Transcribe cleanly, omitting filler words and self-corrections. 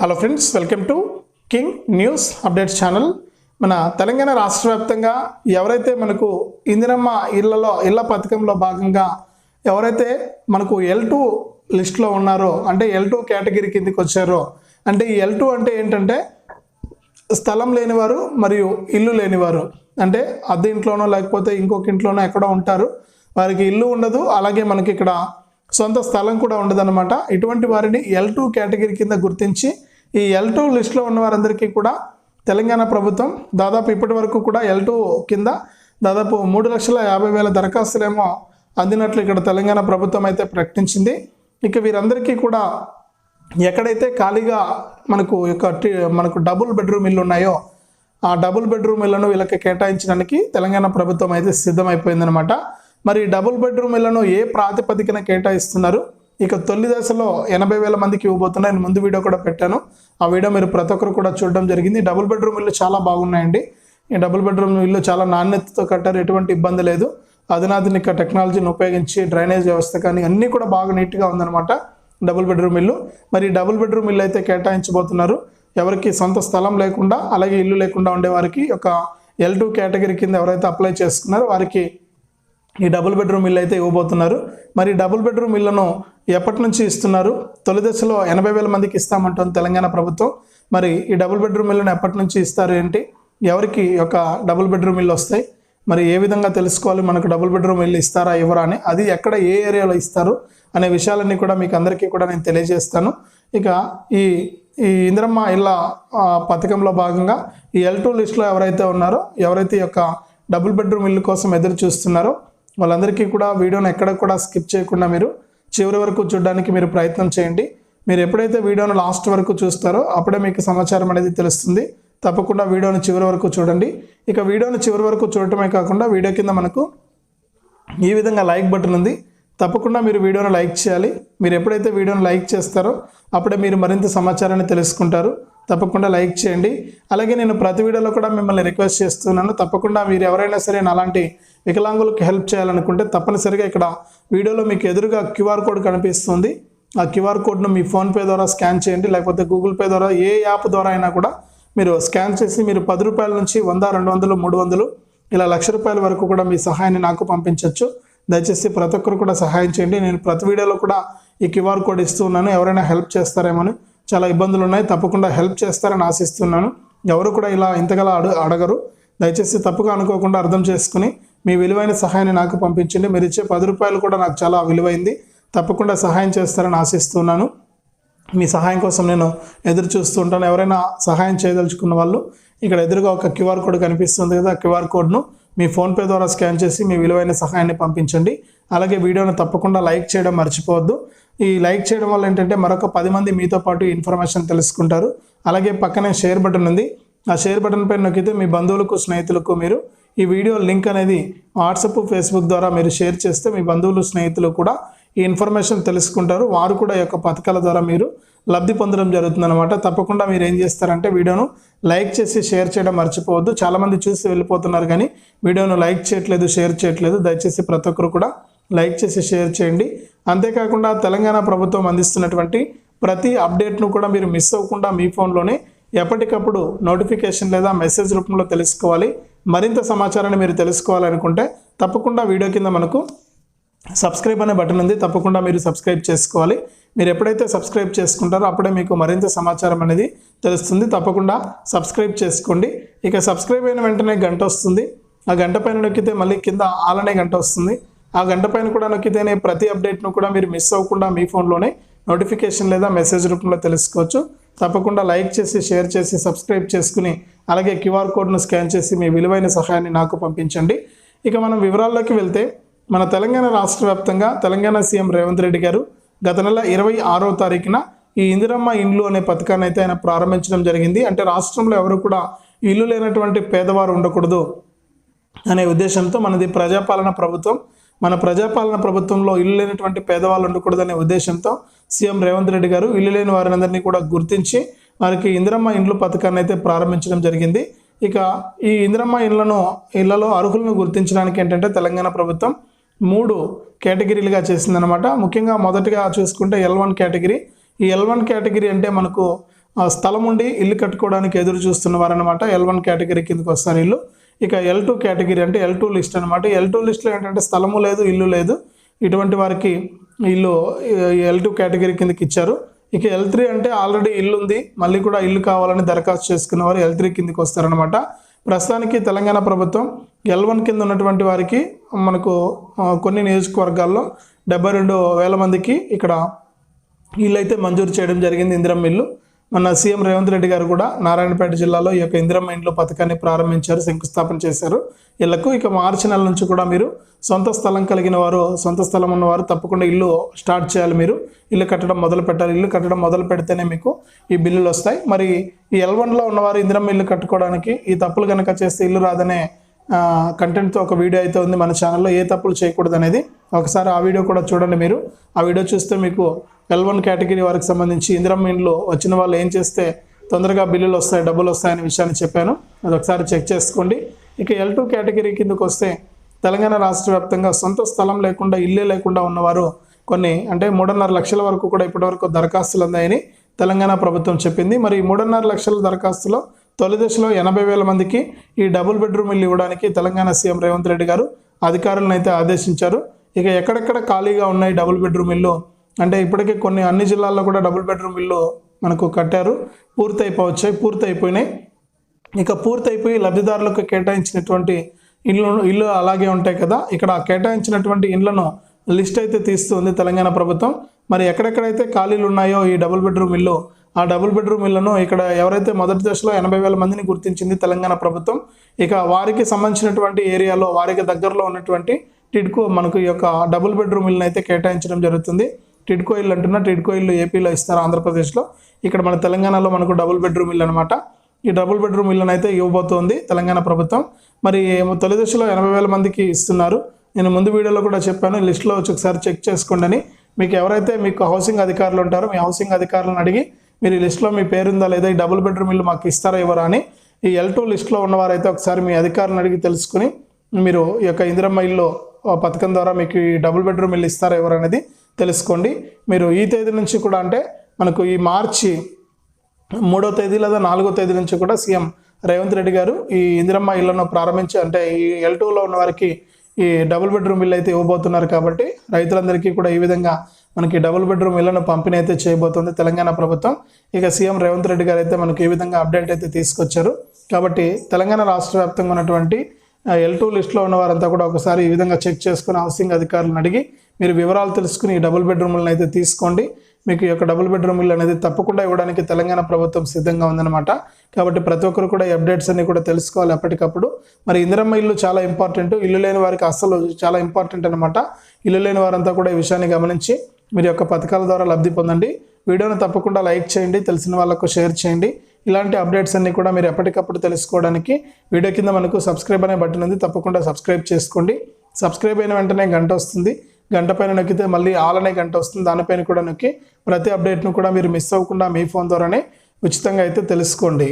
Hello friends, welcome to king news updates channel. మన తెలంగాణ రాష్ట్ర వ్యాప్తంగా ఎవరైతే మనకు ఇందిరమ్మ ఇళ్ల పథకంలో భాగంగా ఎవరైతే మనకు L2 లిస్ట్లో ఉన్నారో, అంటే L2 కేటగిరీ కిందకి వచ్చారో, అంటే ఈ L2 అంటే ఏంటంటే స్థలం లేనివారు మరియు ఇల్లు లేనివారు, అంటే అద్దె ఇంట్లోనో లేకపోతే ఇంకొక ఇంట్లోనో ఎక్కడో ఉంటారు, వారికి ఇల్లు ఉండదు, అలాగే మనకి ఇక్కడ సొంత స్థలం కూడా ఉండదన్నమాట. ఇటువంటి వారిని L2 కేటగిరీ కింద గుర్తించి ఈ L2 లిస్టులో ఉన్న వారందరికీ కూడా తెలంగాణ ప్రభుత్వం దాదాపు ఇప్పటి వరకు కూడా L2 కింద దాదాపు 3,50,000 దరఖాస్తులేమో అందినట్లు ఇక్కడ తెలంగాణ ప్రభుత్వం అయితే ప్రకటించింది. ఇక వీరందరికీ కూడా ఎక్కడైతే ఖాళీగా మనకు డబుల్ బెడ్రూమ్ ఇల్లు ఉన్నాయో ఆ డబుల్ బెడ్రూమ్ ఇళ్లను వీళ్ళకి కేటాయించడానికి తెలంగాణ ప్రభుత్వం అయితే సిద్ధమైపోయిందనమాట. మరి డబుల్ బెడ్రూమ్ ఇళ్లను ఏ ప్రాతిపదికన కేటాయిస్తున్నారు? ఇక తొలి దశలో 80,000 మందికి ఇవ్వబోతున్నాయి. నేను ముందు వీడియో కూడా పెట్టాను, ఆ వీడియో మీరు ప్రతి ఒక్కరు కూడా చూడడం జరిగింది. డబుల్ బెడ్రూమ్ ఇల్లు చాలా బాగున్నాయండి. ఈ డబుల్ బెడ్రూమ్ ఇల్లు చాలా నాణ్యతతో కట్టారు, ఎటువంటి ఇబ్బంది లేదు. అధునాధునిక టెక్నాలజీని ఉపయోగించి డ్రైనేజ్ వ్యవస్థ కానీ అన్నీ కూడా బాగా నీట్గా ఉందన్నమాట డబుల్ బెడ్రూమ్ ఇల్లు. మరి డబుల్ బెడ్రూమ్ ఇల్లు అయితే కేటాయించబోతున్నారు. ఎవరికి సొంత స్థలం లేకుండా అలాగే ఇల్లు లేకుండా ఉండే వారికి ఒక L2 కేటగిరీ కింద ఎవరైతే అప్లై చేసుకున్నారో వారికి ఈ డబుల్ బెడ్రూమ్ ఇల్లు అయితే ఇవ్వబోతున్నారు. మరి డబుల్ బెడ్రూమ్ ఇళ్లను ఎప్పటి నుంచి ఇస్తున్నారు? తొలి దశలో 80,000 మందికి ఇస్తామంటుంది తెలంగాణ ప్రభుత్వం. మరి ఈ డబుల్ బెడ్రూమ్ ఇళ్లను ఎప్పటి నుంచి ఇస్తారు ఏంటి, ఎవరికి ఒక డబుల్ బెడ్రూమ్ ఇల్లు వస్తాయి, మరి ఏ విధంగా తెలుసుకోవాలి మనకు డబుల్ బెడ్రూమ్ ఇల్లు ఇస్తారా ఇవ్వరా అని, అది ఎక్కడ ఏ ఏరియాలో ఇస్తారు అనే విషయాలన్నీ కూడా మీకు అందరికీ కూడా నేను తెలియజేస్తాను. ఇక ఈ ఇందిరమ్మ ఇళ్ళ పథకంలో భాగంగా ఈ L2 లిస్టులో ఎవరైతే ఉన్నారో, ఎవరైతే ఈ యొక్క డబుల్ బెడ్రూమ్ ఇల్లు కోసం ఎదురు చూస్తున్నారో వాళ్ళందరికీ కూడా వీడియోని ఎక్కడ కూడా స్కిప్ చేయకుండా మీరు చివరి వరకు చూడడానికి మీరు ప్రయత్నం చేయండి. మీరు ఎప్పుడైతే వీడియోను లాస్ట్ వరకు చూస్తారో అప్పుడే మీకు సమాచారం అనేది తెలుస్తుంది. తప్పకుండా వీడియోని చివరి వరకు చూడండి. ఇక వీడియోని చివరి వరకు చూడటమే కాకుండా వీడియో కింద మనకు ఈ విధంగా లైక్ బటన్ ఉంది, తప్పకుండా మీరు వీడియోను లైక్ చేయాలి. మీరు ఎప్పుడైతే వీడియోను లైక్ చేస్తారో అప్పుడే మీరు మరింత సమాచారాన్ని తెలుసుకుంటారు. తప్పకుండా లైక్ చేయండి. అలాగే నేను ప్రతి వీడియోలో కూడా మిమ్మల్ని రిక్వెస్ట్ చేస్తున్నాను, తప్పకుండా మీరు ఎవరైనా సరే అలాంటి వికలాంగులకు హెల్ప్ చేయాలనుకుంటే తప్పనిసరిగా ఇక్కడ వీడియోలో మీకు ఎదురుగా QR కోడ్ కనిపిస్తుంది. ఆ QR కోడ్ను మీ ఫోన్పే ద్వారా స్కాన్ చేయండి, లేకపోతే గూగుల్ పే ద్వారా ఏ యాప్ ద్వారా అయినా కూడా మీరు స్కాన్ చేసి మీరు 10 రూపాయల నుంచి 100, 200, 300 ఇలా ₹1,00,000 వరకు కూడా మీ సహాయాన్ని నాకు పంపించవచ్చు. దయచేసి ప్రతి ఒక్కరు కూడా సహాయం చేయండి. నేను ప్రతి వీడియోలో కూడా ఈ QR కోడ్ ఇస్తూ ఉన్నాను, ఎవరైనా హెల్ప్ చేస్తారేమో. చాలా ఇబ్బందులు ఉన్నాయి, తప్పకుండా హెల్ప్ చేస్తారని ఆశిస్తున్నాను. ఎవరు కూడా ఇలా ఇంతగలా అడగరు. దయచేసి తప్పుగా అనుకోకుండా అర్థం చేసుకుని మీ విలువైన సహాయాన్ని నాకు పంపించండి. మీరు ఇచ్చే 10 రూపాయలు కూడా నాకు చాలా విలువైంది. తప్పకుండా సహాయం చేస్తారని ఆశిస్తున్నాను. మీ సహాయం కోసం నేను ఎదురు చూస్తూ ఉంటాను. ఎవరైనా సహాయం చేయదలుచుకున్న వాళ్ళు ఇక్కడ ఎదురుగా ఒక QR కోడ్ కనిపిస్తుంది కదా, ఆ QR కోడ్ను మీ ఫోన్పే ద్వారా స్కాన్ చేసి మీ విలువైన సహాయాన్ని పంపించండి. అలాగే వీడియోను తప్పకుండా లైక్ చేయడం మర్చిపోవద్దు. ఈ లైక్ చేయడం వల్ల ఏంటంటే మరొక 10 మంది మీతో పాటు ఇన్ఫర్మేషన్ తెలుసుకుంటారు. అలాగే పక్కనే షేర్ బటన్ ఉంది, ఆ షేర్ బటన్ పైన నొక్కితే మీ బంధువులకు స్నేహితులకు మీరు ఈ వీడియో లింక్ అనేది వాట్సాప్, ఫేస్బుక్ ద్వారా మీరు షేర్ చేస్తే మీ బంధువులు స్నేహితులు కూడా ఈ ఇన్ఫర్మేషన్ తెలుసుకుంటారు. వారు కూడా ఈ యొక్క పథకాల ద్వారా మీరు లబ్ధి పొందడం జరుగుతుందన్నమాట. తప్పకుండా మీరు ఏం చేస్తారంటే వీడియోను లైక్ చేసి షేర్ చేయడం మర్చిపోవద్దు. చాలామంది చూసి వెళ్ళిపోతున్నారు కానీ వీడియోను లైక్ చేయట్లేదు, షేర్ చేయట్లేదు. దయచేసి ప్రతి ఒక్కరు కూడా లైక్ చేసి షేర్ చేయండి. అంతేకాకుండా తెలంగాణ ప్రభుత్వం అందిస్తున్నటువంటి ప్రతి అప్డేట్ను కూడా మీరు మిస్ అవ్వకుండా మీ ఫోన్లోనే ఎప్పటికప్పుడు నోటిఫికేషన్ లేదా మెసేజ్ రూపంలో తెలుసుకోవాలి. మరింత సమాచారాన్ని మీరు తెలుసుకోవాలనుకుంటే తప్పకుండా వీడియో కింద మనకు సబ్స్క్రైబ్ అనే బటన్ ఉంది, తప్పకుండా మీరు సబ్స్క్రైబ్ చేసుకోవాలి. మీరు ఎప్పుడైతే సబ్స్క్రైబ్ చేసుకుంటారో అప్పుడే మీకు మరింత సమాచారం అనేది తెలుస్తుంది. తప్పకుండా సబ్స్క్రైబ్ చేసుకోండి. ఇక సబ్స్క్రైబ్ అయిన వెంటనే గంట వస్తుంది, ఆ గంట పైన నొక్కితే మళ్ళీ కింద ఆల్ అనే గంట వస్తుంది. ఆ గంట పైన కూడా నొక్కితేనే ప్రతి అప్డేట్ను కూడా మీరు మిస్ అవ్వకుండా మీ ఫోన్లోనే నోటిఫికేషన్ లేదా మెసేజ్ రూపంలో తెలుసుకోవచ్చు. తప్పకుండా లైక్ చేసి షేర్ చేసి సబ్స్క్రైబ్ చేసుకుని అలాగే QR కోడ్ను స్కాన్ చేసి మీ విలువైన సహాయాన్ని నాకు పంపించండి. ఇక మనం వివరాల్లోకి వెళ్తే మన తెలంగాణ రాష్ట్ర వ్యాప్తంగా తెలంగాణ సీఎం రేవంత్ రెడ్డి గారు గత నెల 26వ తారీఖున ఈ ఇందిరమ్మ ఇండ్లు అనే పథకాన్ని అయితే ఆయన ప్రారంభించడం జరిగింది. అంటే రాష్ట్రంలో ఎవరు కూడా ఇల్లు లేనటువంటి పేదవారు ఉండకూడదు అనే ఉద్దేశంతో మనది ప్రజాపాలన ప్రభుత్వం. మన ప్రజాపాలన ప్రభుత్వంలో ఇల్లు లేనటువంటి పేదవాళ్ళు ఉండకూడదనే ఉద్దేశంతో సీఎం రేవంత్ రెడ్డి గారు ఇల్లు లేని వారందరినీ కూడా గుర్తించి వారికి ఇందిరమ్మ ఇండ్లు పథకాన్ని అయితే ప్రారంభించడం జరిగింది. ఇక ఈ ఇందిరమ్మ ఇళ్లలో అర్హులను గుర్తించడానికి ఏంటంటే తెలంగాణ ప్రభుత్వం 3 కేటగిరీలుగా చేసిందనమాట. ముఖ్యంగా మొదటిగా చూసుకుంటే L1 కేటగిరీ. ఈ L1 కేటగిరీ అంటే మనకు స్థలం ఉండి ఇల్లు కట్టుకోవడానికి ఎదురు చూస్తున్న వారనమాట L1 కేటగిరీ కిందకి వస్తారు ఇల్లు. ఇక L2 కేటగిరీ అంటే L2 లిస్ట్ అనమాట. L2 లిస్ట్లో ఏంటంటే స్థలము లేదు, ఇల్లు లేదు, ఇటువంటి వారికి ఇల్లు L2 కేటగిరీ కిందకి ఇచ్చారు. ఇక L3 అంటే ఆల్రెడీ ఇల్లు ఉంది, మళ్ళీ కూడా ఇల్లు కావాలని దరఖాస్తు చేసుకున్న వారు L3 కిందకి వస్తారనమాట. ప్రస్తుతానికి తెలంగాణ ప్రభుత్వం L1 కింద ఉన్నటువంటి వారికి మనకు కొన్ని నియోజకవర్గాల్లో 72,000 మందికి ఇక్కడ ఇల్లు అయితే మంజూరు చేయడం జరిగింది, ఇందిరమ్మ ఇల్లు. మన సీఎం రేవంత్ రెడ్డి గారు కూడా నారాయణపేట జిల్లాలో ఈ యొక్క ఇందిరమ్మ ఇండ్లు పథకాన్ని ప్రారంభించారు, శంకుస్థాపన చేశారు ఇళ్లకు. ఇక మార్చి నెల నుంచి కూడా మీరు సొంత స్థలం కలిగిన వారు, సొంత స్థలం ఉన్నవారు తప్పకుండా ఇల్లు స్టార్ట్ చేయాలి, మీరు ఇల్లు కట్టడం మొదలు పెట్టాలి. ఇల్లు కట్టడం మొదలు పెడితేనే మీకు ఈ బిల్లులు వస్తాయి. మరి ఈ L1లో ఉన్నవారు ఇందిరమ్మ ఇల్లు కట్టుకోవడానికి ఈ తప్పులు కనుక చేస్తే ఇల్లు రాదనే కంటెంట్తో ఒక వీడియో అయితే ఉంది మన ఛానల్లో, ఏ తప్పులు చేయకూడదు అనేది. ఒకసారి ఆ వీడియో కూడా చూడండి మీరు. ఆ వీడియో చూస్తే మీకు L1 కేటగిరీ వారికి సంబంధించి ఇందిరమ్మ ఇండ్లు వచ్చిన వాళ్ళు ఏం చేస్తే తొందరగా బిల్లులు వస్తాయి, డబ్బులు వస్తాయనే విషయాన్ని చెప్పాను, అది ఒకసారి చెక్ చేసుకోండి. ఇక L2 కేటగిరీ కిందకు వస్తే తెలంగాణ రాష్ట్ర వ్యాప్తంగా సొంత స్థలం లేకుండా, ఇల్లే లేకుండా ఉన్నవారు కొన్ని అంటే 3.5 లక్షల వరకు కూడా ఇప్పటివరకు దరఖాస్తులు అందాయని తెలంగాణ ప్రభుత్వం చెప్పింది. మరి 3.5 లక్షల దరఖాస్తులో తొలి దశలో 80,000 మందికి ఈ డబుల్ బెడ్రూమ్ ఇల్లు ఇవ్వడానికి తెలంగాణ సీఎం రేవంత్ రెడ్డి గారు అధికారులను అయితే ఆదేశించారు. ఇక ఎక్కడెక్కడ ఖాళీగా ఉన్నాయి డబుల్ బెడ్రూమ్ ఇల్లు అంటే ఇప్పటికే అన్ని జిల్లాల్లో కూడా డబుల్ బెడ్రూమ్ ఇల్లు మనకు కట్టారు, పూర్తయిపోయినాయి. ఇక పూర్తయిపోయి లబ్ధిదారులకు కేటాయించినటువంటి ఇల్లు అలాగే ఉంటాయి కదా, ఇక్కడ కేటాయించినటువంటి ఇళ్లను లిస్ట్ అయితే తీస్తుంది తెలంగాణ ప్రభుత్వం. మరి ఎక్కడెక్కడైతే ఖాళీలు ఉన్నాయో ఈ డబుల్ బెడ్రూమ్ ఇల్లు, ఆ డబుల్ బెడ్రూమ్ ఇళ్లను ఇక్కడ ఎవరైతే మొదటి దశలో 80,000 మందిని గుర్తించింది తెలంగాణ ప్రభుత్వం, ఇక వారికి సంబంధించినటువంటి ఏరియాలో వారికి దగ్గరలో ఉన్నటువంటి టిడ్కో మనకు ఈ యొక్క డబుల్ బెడ్రూమ్ ఇల్లును అయితే కేటాయించడం జరుగుతుంది. టిడ్కో ఇల్లు అంటున్నా, టిడ్కో ఇల్లు ఏపీలో ఇస్తారు, ఆంధ్రప్రదేశ్లో. ఇక్కడ మన తెలంగాణలో మనకు డబుల్ బెడ్రూమ్ ఇల్లు అనమాట. ఈ డబుల్ బెడ్రూమ్ ఇల్లును అయితే ఇవ్వబోతోంది తెలంగాణ ప్రభుత్వం. మరి తొలి దశలో 80,000 మందికి ఇస్తున్నారు. నేను ముందు వీడియోలో కూడా చెప్పాను, లిస్టులో ఒకసారి చెక్ చేసుకోండి అని. మీకు ఎవరైతే మీకు హౌసింగ్ అధికారులు ఉంటారో మీ హౌసింగ్ అధికారులను అడిగి మీరు ఈ లిస్టులో మీ పేరుందా లేదా, ఈ డబుల్ బెడ్రూమ్ ఇల్లు మాకు ఇస్తారా ఇవ్వరా అని ఈ L2 లిస్టులో ఉన్నవారైతే ఒకసారి మీ అధికారులను అడిగి తెలుసుకుని మీరు ఈ యొక్క ఇందిరమ్మ ఇల్లు పథకం ద్వారా మీకు ఈ డబుల్ బెడ్రూమ్ ఇల్లు ఇస్తారా ఎవరు అనేది తెలుసుకోండి. మీరు ఈ తేదీ నుంచి కూడా అంటే మనకు ఈ మార్చి 3వ తేదీ లేదా 4వ తేదీ నుంచి కూడా సీఎం రేవంత్ రెడ్డి గారు ఈ ఇందిరమ్మ ఇళ్లను ప్రారంభించి అంటే ఈ L2లో ఉన్న వారికి ఈ డబుల్ బెడ్రూమ్ ఇల్లు అయితే ఇవ్వబోతున్నారు. కాబట్టి రైతులందరికీ కూడా ఈ విధంగా మనకి డబుల్ బెడ్రూమ్ ఇళ్లను పంపిణీ అయితే చేయబోతుంది తెలంగాణ ప్రభుత్వం. ఇక సీఎం రేవంత్ రెడ్డి గారు అయితే మనకి ఈ విధంగా అప్డేట్ అయితే తీసుకొచ్చారు. కాబట్టి తెలంగాణ రాష్ట్ర వ్యాప్తంగా ఉన్నటువంటి L2 లిస్టులో ఉన్న వారంతా కూడా ఒకసారి ఈ విధంగా చెక్ చేసుకుని హౌసింగ్ అధికారులను అడిగి మీరు వివరాలు తెలుసుకుని ఈ డబుల్ బెడ్రూమ్లను అయితే తీసుకోండి. మీకు ఈ యొక్క డబుల్ బెడ్రూమ్ ఇల్లు అనేది తప్పకుండా ఇవ్వడానికి తెలంగాణ ప్రభుత్వం సిద్ధంగా ఉందన్నమాట. కాబట్టి ప్రతి ఒక్కరు కూడా ఈ అప్డేట్స్ అన్ని కూడా తెలుసుకోవాలి ఎప్పటికప్పుడు. మరి ఇందిరమ్మ ఇల్లు చాలా ఇంపార్టెంట్, ఇల్లు లేని వారికి అస్సలు చాలా ఇంపార్టెంట్ అనమాట. ఇల్లు లేని వారంతా కూడా ఈ విషయాన్ని గమనించి మీరు యొక్క పథకాల ద్వారా లబ్ధి పొందండి. వీడియోను తప్పకుండా లైక్ చేయండి, తెలిసిన వాళ్ళకు షేర్ చేయండి. ఇలాంటి అప్డేట్స్ అన్ని కూడా మీరు ఎప్పటికప్పుడు తెలుసుకోవడానికి వీడియో కింద మనకు సబ్స్క్రైబ్ అనే బటన్ ఉంది, తప్పకుండా సబ్స్క్రైబ్ చేసుకోండి. సబ్స్క్రైబ్ అయిన వెంటనే గంట వస్తుంది, గంట పైన నొక్కితే మళ్ళీ ఆల్ అనే గంట వస్తుంది, దానిపైన కూడా నొక్కి ప్రతి అప్డేట్ను కూడా మీరు మిస్ అవ్వకుండా మీ ఫోన్ ద్వారానే ఉచితంగా అయితే తెలుసుకోండి.